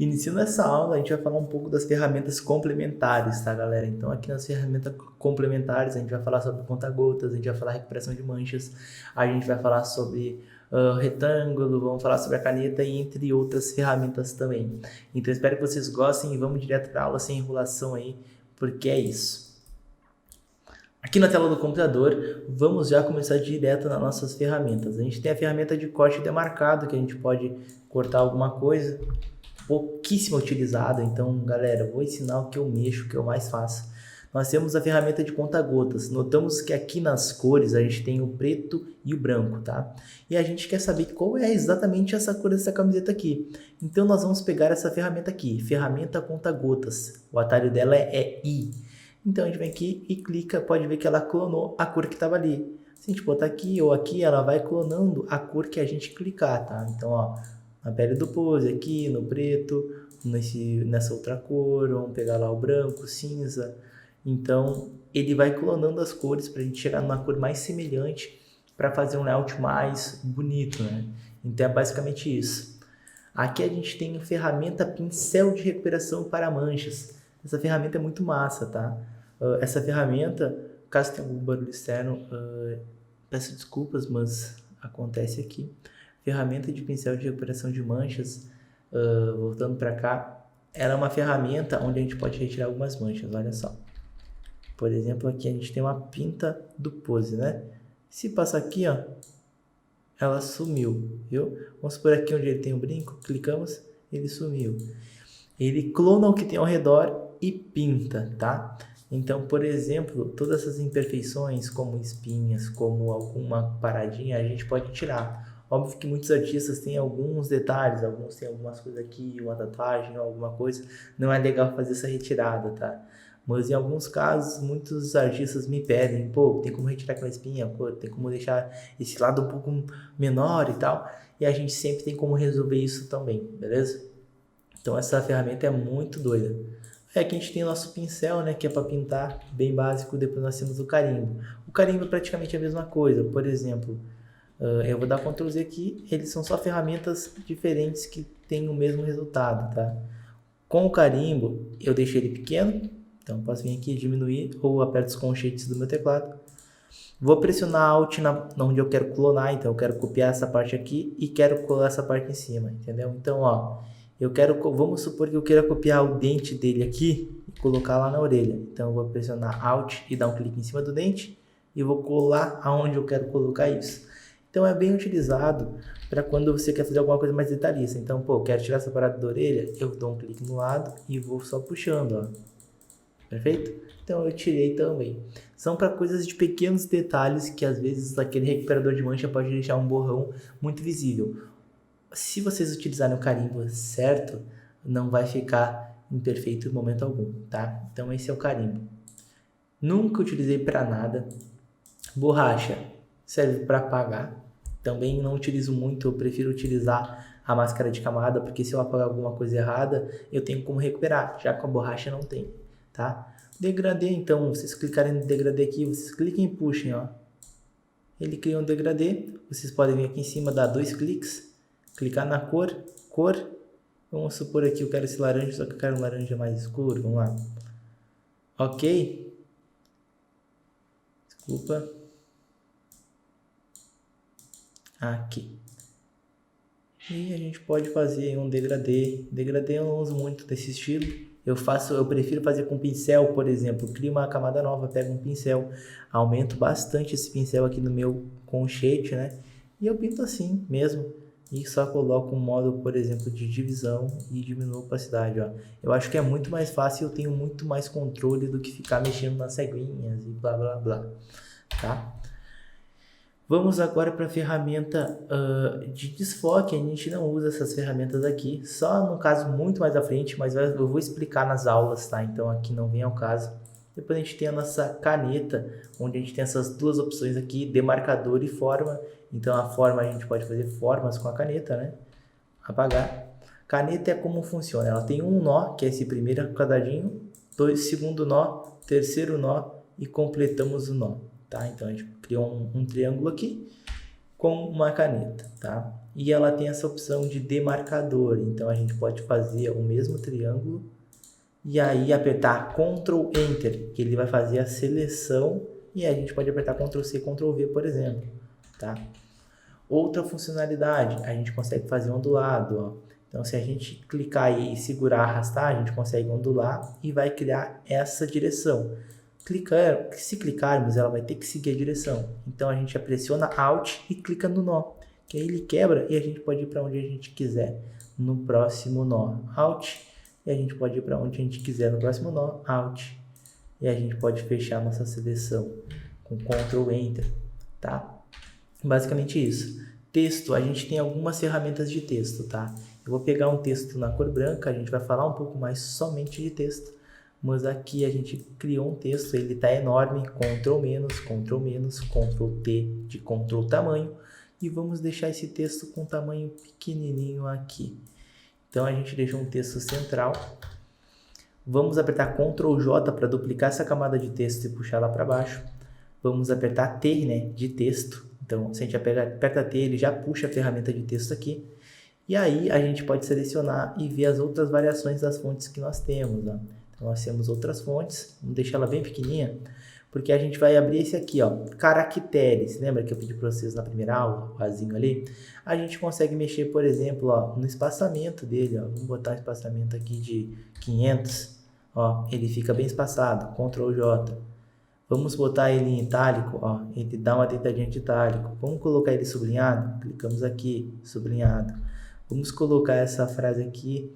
Iniciando essa aula, a gente vai falar um pouco das ferramentas complementares, tá, galera? Então, aqui nas ferramentas complementares, a gente vai falar sobre conta-gotas, a gente vai falar recuperação de manchas, a gente vai falar sobre retângulo, vamos falar sobre a caneta e entre outras ferramentas também. Então, espero que vocês gostem e vamos direto para a aula sem enrolação aí, porque é isso. Aqui na tela do computador, vamos já começar direto nas nossas ferramentas. A gente tem a ferramenta de corte demarcado, que a gente pode cortar alguma coisa, pouquíssimo utilizada. Então, galera, vou ensinar o que eu mexo, o que eu mais faço. Nós temos a ferramenta de conta-gotas. Notamos que aqui nas cores a gente tem o preto e o branco, tá? E a gente quer saber qual é exatamente essa cor dessa camiseta aqui. Então, nós vamos pegar essa ferramenta aqui, ferramenta conta-gotas. O atalho dela é I. Então, a gente vem aqui e clica, pode ver que ela clonou a cor que estava ali. Se a gente botar aqui ou aqui, ela vai clonando a cor que a gente clicar, tá? Então, ó, na pele do pose, aqui no preto, nessa outra cor, vamos pegar lá o branco, cinza. Então, ele vai clonando as cores para a gente chegar numa cor mais semelhante para fazer um layout mais bonito, né? Então, é basicamente isso. Aqui a gente tem a ferramenta pincel de recuperação para manchas. Essa ferramenta é muito massa, tá? Essa ferramenta, caso tenha algum barulho externo, peço desculpas, mas acontece aqui. Ferramenta de pincel de recuperação de manchas, voltando para cá, ela é uma ferramenta onde a gente pode retirar algumas manchas, olha só. Por exemplo, aqui a gente tem uma pinta do pose, né? Se passar aqui, ó, ela sumiu, viu? Vamos por aqui onde ele tem o brinco, clicamos, ele sumiu. Ele clona o que tem ao redor e pinta, tá? Então, por exemplo, todas essas imperfeições, como espinhas, como alguma paradinha, a gente pode tirar. Óbvio que muitos artistas têm alguns detalhes, alguns têm algumas coisas aqui, uma tatuagem ou alguma coisa, não é legal fazer essa retirada, tá? Mas em alguns casos, muitos artistas me pedem, pô, tem como retirar aquela espinha, pô, tem como deixar esse lado um pouco menor e tal, e a gente sempre tem como resolver isso também, beleza? Então essa ferramenta é muito doida. Aqui a gente tem o nosso pincel, né, que é para pintar, bem básico. Depois nós temos o carimbo. O carimbo é praticamente a mesma coisa. Por exemplo, eu vou dar Ctrl Z aqui, eles são só ferramentas diferentes que têm o mesmo resultado, tá? Com o carimbo, eu deixo ele pequeno, então posso vir aqui diminuir ou aperto os colchetes do meu teclado. Vou pressionar Alt onde eu quero clonar, então eu quero copiar essa parte aqui e quero colar essa parte em cima, entendeu? Então, ó, vamos supor que eu queira copiar o dente dele aqui e colocar lá na orelha. Então, eu vou pressionar Alt e dar um clique em cima do dente e vou colar aonde eu quero colocar isso. Então, é bem utilizado para quando você quer fazer alguma coisa mais detalhista. Então, pô, eu quero tirar essa parada da orelha, eu dou um clique no lado e vou só puxando, ó. Perfeito? Então, eu tirei também. São para coisas de pequenos detalhes que, às vezes, aquele recuperador de mancha pode deixar um borrão muito visível. Se vocês utilizarem o carimbo certo, não vai ficar imperfeito em momento algum, tá? Então esse é o carimbo. Nunca utilizei para nada. Borracha serve para apagar. Também não utilizo muito, eu prefiro utilizar a máscara de camada, porque se eu apagar alguma coisa errada, eu tenho como recuperar, já com a borracha não tem, tá? Degradê, então, vocês clicarem no degradê aqui, vocês cliquem e puxem, ó. Ele cria um degradê, vocês podem vir aqui em cima, dar 2 cliques, clicar na cor, vamos supor aqui eu quero esse laranja, só que eu quero um laranja mais escuro, vamos lá. Ok. Desculpa. Aqui. E a gente pode fazer um degradê. Degradê eu não uso muito desse estilo. Eu prefiro fazer com pincel, por exemplo. Crio uma camada nova, pego um pincel, aumento bastante esse pincel aqui no meu conchete, né? E eu pinto assim mesmo. E só coloco um modo, por exemplo, de divisão e diminuo a opacidade, ó. Eu acho que é muito mais fácil e eu tenho muito mais controle do que ficar mexendo nas ceguinhas e blá blá blá, tá? Vamos agora para a ferramenta de desfoque. A gente não usa essas ferramentas aqui, só no caso muito mais à frente, mas eu vou explicar nas aulas, tá? Então aqui não vem ao caso. Depois a gente tem a nossa caneta, onde a gente tem essas duas opções aqui, demarcador e forma. Então a forma a gente pode fazer formas com a caneta, né? Apagar. Caneta é como funciona, ela tem um nó, que é esse primeiro quadradinho, segundo nó, terceiro nó e completamos o nó. Tá? Então a gente criou um triângulo aqui, com uma caneta, tá? E ela tem essa opção de demarcador, então a gente pode fazer o mesmo triângulo e aí apertar Ctrl Enter, que ele vai fazer a seleção, e aí a gente pode apertar Ctrl C, Ctrl V, por exemplo, tá? Outra funcionalidade, a gente consegue fazer ondulado, ó. Então, se a gente clicar aí e segurar, arrastar, a gente consegue ondular e vai criar essa direção. Se clicarmos, ela vai ter que seguir a direção. Então, a gente pressiona Alt e clica no nó, que aí ele quebra e a gente pode ir para onde a gente quiser no próximo nó. Alt, e a gente pode ir para onde a gente quiser no próximo nó. Alt, e a gente pode fechar nossa seleção com Ctrl Enter, tá? Basicamente isso. Texto, a gente tem algumas ferramentas de texto, tá? Eu vou pegar um texto na cor branca, a gente vai falar um pouco mais somente de texto, mas aqui a gente criou um texto, ele está enorme, Ctrl T de Ctrl tamanho, e vamos deixar esse texto com tamanho pequenininho aqui. Então a gente deixou um texto central, vamos apertar Ctrl J para duplicar essa camada de texto e puxar lá para baixo, vamos apertar T, né, de texto, então se a gente aperta T, ele já puxa a ferramenta de texto aqui, e aí a gente pode selecionar e ver as outras variações das fontes que nós temos, ó. Então nós temos outras fontes, vamos deixar ela bem pequenininha, porque a gente vai abrir esse aqui, ó, caracteres. Lembra que eu pedi para vocês na primeira aula, o azinho ali? A gente consegue mexer, por exemplo, ó, no espaçamento dele, ó. Vamos botar um espaçamento aqui de 500, ó, ele fica bem espaçado, Ctrl J. Vamos botar ele em itálico, ó, ele dá uma deitadinha de itálico. Vamos colocar ele sublinhado? Clicamos aqui, sublinhado. Vamos colocar essa frase aqui,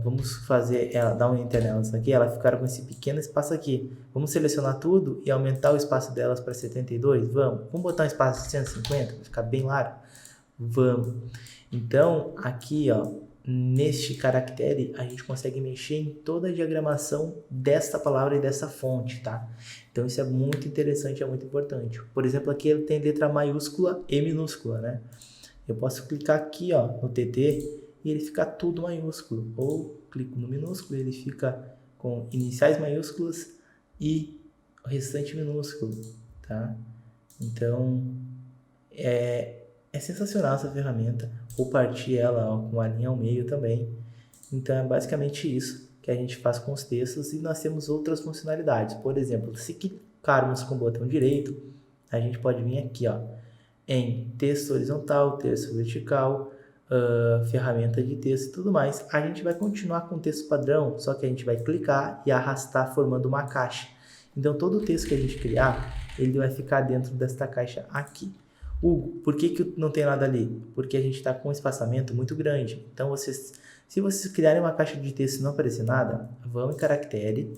vamos fazer ela, dar um enter nelas aqui, ela ficar com esse pequeno espaço aqui. Vamos selecionar tudo e aumentar o espaço delas para 72? Vamos botar um espaço de 150, vai ficar bem largo? Vamos. Então, aqui, ó, neste caractere, a gente consegue mexer em toda a diagramação desta palavra e dessa fonte, tá? Então, isso é muito interessante, é muito importante. Por exemplo, aqui ele tem letra maiúscula e minúscula, né? Eu posso clicar aqui, ó, no TT e ele fica tudo maiúsculo. Ou clico no minúsculo e ele fica com iniciais maiúsculas e o restante minúsculo, tá? Então, é sensacional essa ferramenta. Vou partir ela, ó, com a linha ao meio também. Então, é basicamente isso que a gente faz com os textos e nós temos outras funcionalidades. Por exemplo, se clicarmos com o botão direito, a gente pode vir aqui, ó, em texto horizontal, texto vertical, ferramenta de texto e tudo mais. A gente vai continuar com o texto padrão, só que a gente vai clicar e arrastar formando uma caixa. Então, todo o texto que a gente criar, ele vai ficar dentro desta caixa aqui. Hugo, por que não tem nada ali? Porque a gente está com um espaçamento muito grande. Então, se vocês criarem uma caixa de texto e não aparecer nada, vão em caractere.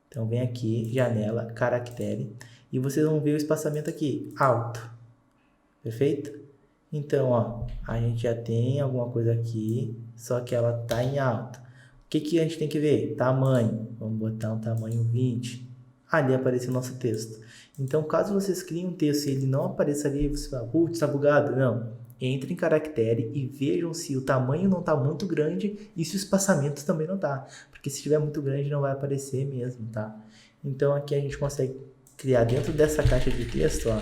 Então, vem aqui, janela, caractere. E vocês vão ver o espaçamento aqui, alto. Perfeito? Então, ó, a gente já tem alguma coisa aqui, só que ela tá em alta. O que a gente tem que ver? Tamanho. Vamos botar um tamanho 20. Ali aparece o nosso texto. Então, caso vocês criem um texto e ele não apareça ali, você fala, putz, tá bugado? Não. Entre em caractere e vejam se o tamanho não tá muito grande e se o espaçamento também não tá. Porque se estiver muito grande não vai aparecer mesmo, tá? Então, aqui a gente consegue criar dentro dessa caixa de texto, ó.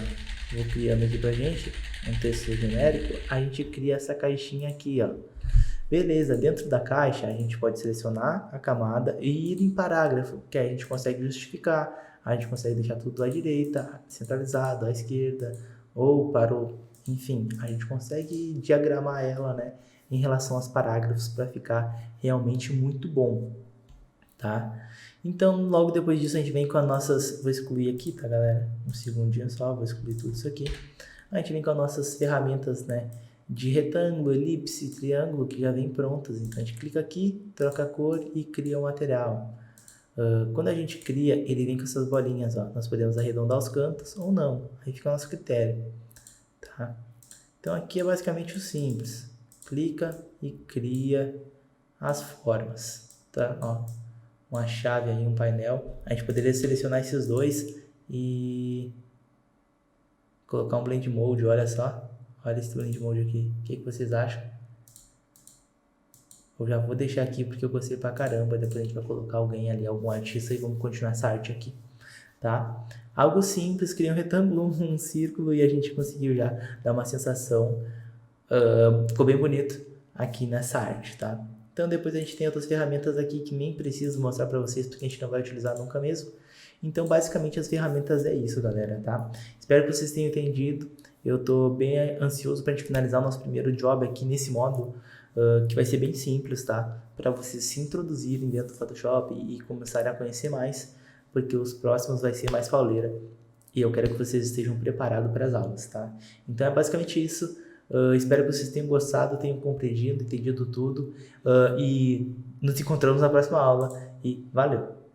Vou criando aqui pra gente um texto genérico, a gente cria essa caixinha aqui, ó. Beleza, dentro da caixa a gente pode selecionar a camada e ir em parágrafo, que aí a gente consegue justificar, a gente consegue deixar tudo à direita, centralizado, à esquerda, ou para o... Enfim, a gente consegue diagramar ela, né, em relação aos parágrafos para ficar realmente muito bom, tá? Então, logo depois disso, a gente vem com as nossas... Vou excluir aqui, tá, galera? Um segundinho só, vou excluir tudo isso aqui. A gente vem com as nossas ferramentas, né? De retângulo, elipse, triângulo, que já vem prontas. Então, a gente clica aqui, troca a cor e cria o material. Quando a gente cria, ele vem com essas bolinhas, ó. Nós podemos arredondar os cantos ou não. Aí fica o nosso critério, tá? Então, aqui é basicamente o simples. Clica e cria as formas, tá? Ó. Uma chave aí, um painel. A gente poderia selecionar esses dois e colocar um Blend Mode, olha só. Olha esse Blend Mode aqui. O que vocês acham? Eu já vou deixar aqui porque eu gostei pra caramba. Depois a gente vai colocar alguém ali, algum artista e vamos continuar essa arte aqui. tá? Algo simples, cria um retângulo, um círculo e a gente conseguiu já dar uma sensação, ficou bem bonito aqui nessa arte, tá? Então depois a gente tem outras ferramentas aqui que nem preciso mostrar para vocês porque a gente não vai utilizar nunca mesmo. Então basicamente as ferramentas é isso, galera, tá? Espero que vocês tenham entendido. Eu tô bem ansioso para a gente finalizar o nosso primeiro job aqui nesse módulo, que vai ser bem simples, tá? Para vocês se introduzirem dentro do Photoshop e começarem a conhecer mais, porque os próximos vai ser mais pauleira. E eu quero que vocês estejam preparados para as aulas, tá? Então é basicamente isso. Espero que vocês tenham gostado, tenham compreendido, entendido tudo. E nos encontramos na próxima aula. E valeu!